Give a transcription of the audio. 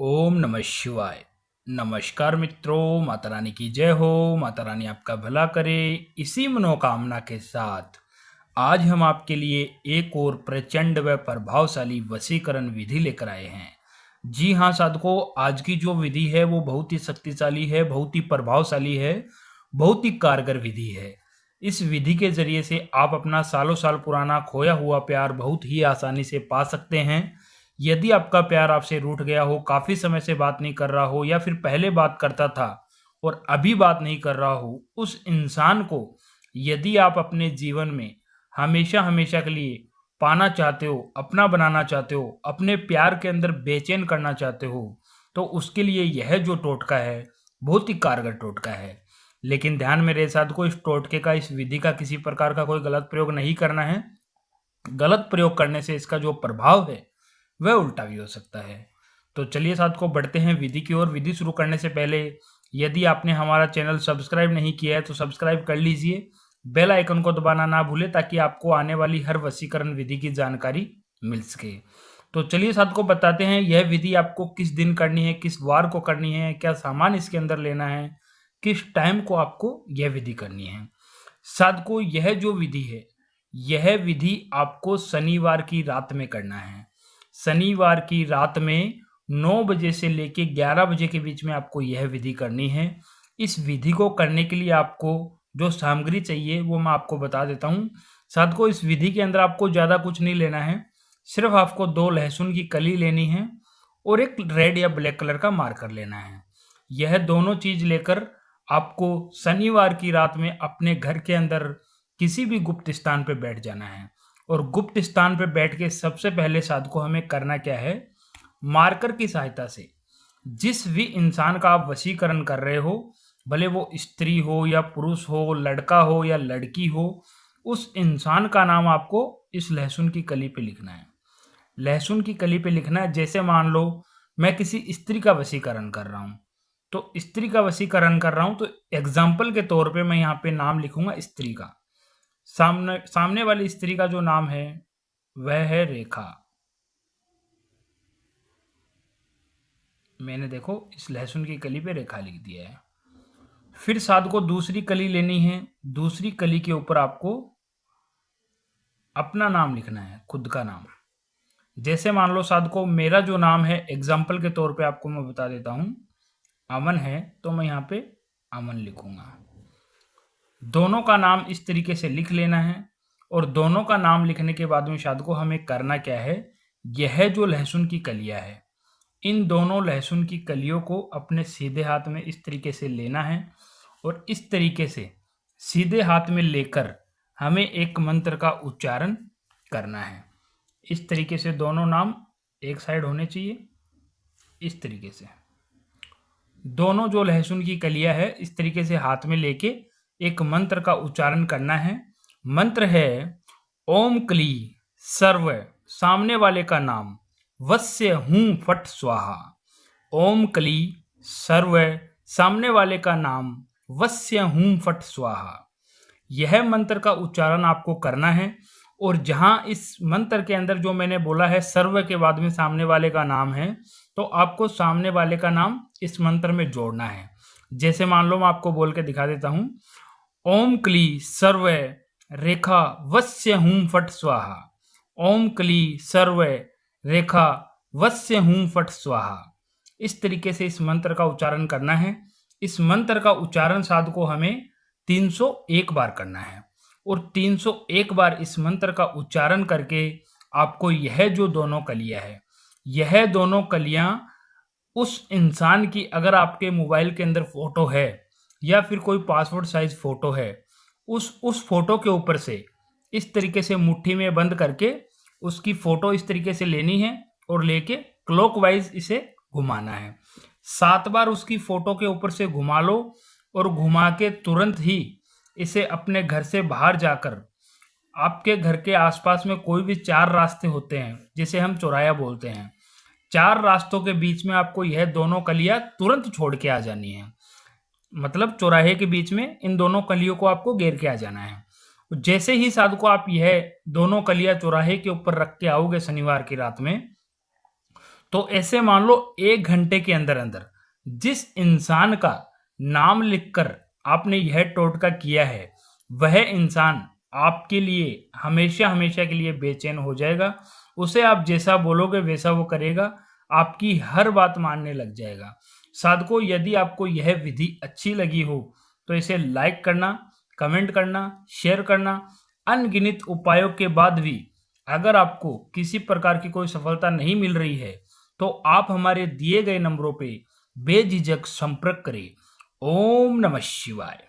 ओम नमः शिवाय। नमस्कार मित्रों, माता रानी की जय हो। माता रानी आपका भला करे, इसी मनोकामना के साथ आज हम आपके लिए एक और प्रचंड व प्रभावशाली वशीकरण विधि लेकर आए हैं। जी हाँ साधकों, आज की जो विधि है वो बहुत ही शक्तिशाली है, बहुत ही प्रभावशाली है, बहुत ही कारगर विधि है। इस विधि के जरिए से आप अपना सालों साल पुराना खोया हुआ प्यार बहुत ही आसानी से पा सकते हैं। यदि आपका प्यार आपसे रूठ गया हो, काफी समय से बात नहीं कर रहा हो, या फिर पहले बात करता था और अभी बात नहीं कर रहा हो, उस इंसान को यदि आप अपने जीवन में हमेशा हमेशा के लिए पाना चाहते हो, अपना बनाना चाहते हो, अपने प्यार के अंदर बेचैन करना चाहते हो, तो उसके लिए यह जो टोटका है बहुत ही कारगर टोटका है। लेकिन ध्यान में रहे साथ इस टोटके का, इस विधि का किसी प्रकार का कोई गलत प्रयोग नहीं करना है। गलत प्रयोग करने से इसका जो प्रभाव है वह उल्टा भी हो सकता है। तो चलिए साथ को बढ़ते हैं विधि की ओर। विधि शुरू करने से पहले यदि आपने हमारा चैनल सब्सक्राइब नहीं किया है तो सब्सक्राइब कर लीजिए, बेल आइकन को दबाना ना भूलें ताकि आपको आने वाली हर वशीकरण विधि की जानकारी मिल सके। तो चलिए साथ को बताते हैं यह विधि आपको किस दिन करनी है, किस वार को करनी है, क्या सामान इसके अंदर लेना है, किस टाइम को आपको यह विधि करनी है। साथ को यह जो विधि है, यह विधि आपको शनिवार की रात में करना है। शनिवार की रात में 9 बजे से लेके 11 बजे के बीच में आपको यह विधि करनी है। इस विधि को करने के लिए आपको जो सामग्री चाहिए वो मैं आपको बता देता हूँ। साथ को इस विधि के अंदर आपको ज़्यादा कुछ नहीं लेना है, सिर्फ आपको 2 लहसुन की कली लेनी है और एक रेड या ब्लैक कलर का मार्कर लेना है। यह दोनों चीज लेकर आपको शनिवार की रात में अपने घर के अंदर किसी भी गुप्त स्थान पर बैठ जाना है। और गुप्त स्थान पर बैठ के सबसे पहले साध को हमें करना क्या है, मार्कर की सहायता से जिस भी इंसान का आप वशीकरण कर रहे हो, भले वो स्त्री हो या पुरुष हो, लड़का हो या लड़की हो, उस इंसान का नाम आपको इस लहसुन की कली पे लिखना है। लहसुन की कली पे लिखना है। जैसे मान लो मैं किसी स्त्री का वशीकरण कर रहा हूँ, तो स्त्री का वशीकरण कर रहा हूँ तो एग्जाम्पल के तौर पे मैं यहाँ पे नाम लिखूंगा स्त्री का। सामने सामने वाली स्त्री का जो नाम है वह है रेखा। मैंने देखो इस लहसुन की कली पे रेखा लिख दिया है। फिर साथ को दूसरी कली लेनी है। दूसरी कली के ऊपर आपको अपना नाम लिखना है, खुद का नाम। जैसे मान लो साथ को मेरा जो नाम है, एग्जाम्पल के तौर पे आपको मैं बता देता हूँ, अमन है, तो मैं यहाँ पे अमन लिखूंगा। दोनों का नाम इस तरीके से लिख लेना है। और दोनों का नाम लिखने के बाद में साथ को हमें करना क्या है, यह जो लहसुन की कलियां है, इन दोनों लहसुन की कलियों को अपने सीधे हाथ में इस तरीके से लेना है। और इस तरीके से सीधे हाथ में लेकर हमें एक मंत्र का उच्चारण करना है। इस तरीके से दोनों नाम एक साइड होने चाहिए। इस तरीके से दोनों जो लहसुन की कलियां है इस तरीके से हाथ में लेके एक मंत्र का उच्चारण करना है। मंत्र है ओम क्ली सर्व, सामने वाले का नाम, वस्य हूं फट स्वाहा। ओम क्ली सर्व, सामने वाले का नाम, वस्य हूं फट स्वाहा। यह मंत्र का उच्चारण आपको करना है। और जहां इस मंत्र के अंदर जो मैंने बोला है सर्व के बाद में सामने वाले का नाम है, तो आपको सामने वाले का नाम इस मंत्र में जोड़ना है। जैसे मान लो मैं आपको बोल के दिखा देता हूं, ओम क्ली सर्व रेखा वस्य हूं फट स्वाहा। ओम क्ली सर्व रेखा वस्य हूं फट स्वाहा। इस तरीके से इस मंत्र का उच्चारण करना है। इस मंत्र का उच्चारण साध को हमें 301 बार करना है। और 301 बार इस मंत्र का उच्चारण करके आपको यह जो दोनों कलियां है, यह दोनों कलियां उस इंसान की, अगर आपके मोबाइल के अंदर फोटो है या फिर कोई पासपोर्ट साइज फोटो है, उस फोटो के ऊपर से इस तरीके से मुट्ठी में बंद करके उसकी फोटो इस तरीके से लेनी है और लेके क्लॉकवाइज इसे घुमाना है। 7 बार उसकी फोटो के ऊपर से घुमा लो और घुमा के तुरंत ही इसे अपने घर से बाहर जाकर, आपके घर के आसपास में कोई भी 4 रास्ते होते हैं जिसे हम चौराया बोलते हैं, 4 रास्तों के बीच में आपको यह दोनों कलियां तुरंत छोड़ के आ जानी है। मतलब चौराहे के बीच में इन दोनों कलियों को आपको घेर के आ जाना है। जैसे ही साधु को आप यह दोनों कलियां चौराहे के ऊपर रख के आओगे शनिवार की रात में, तो ऐसे मान लो 1 घंटे के अंदर अंदर जिस इंसान का नाम लिखकर आपने यह टोटका किया है, वह इंसान आपके लिए हमेशा हमेशा के लिए बेचैन हो जाएगा। उसे आप जैसा बोलोगे वैसा वो करेगा, आपकी हर बात मानने लग जाएगा। साधकों, यदि आपको यह विधि अच्छी लगी हो तो इसे लाइक करना, कमेंट करना, शेयर करना। अनगिनत उपायों के बाद भी अगर आपको किसी प्रकार की कोई सफलता नहीं मिल रही है तो आप हमारे दिए गए नंबरों पे बेझिझक संपर्क करें। ओम नमः शिवाय।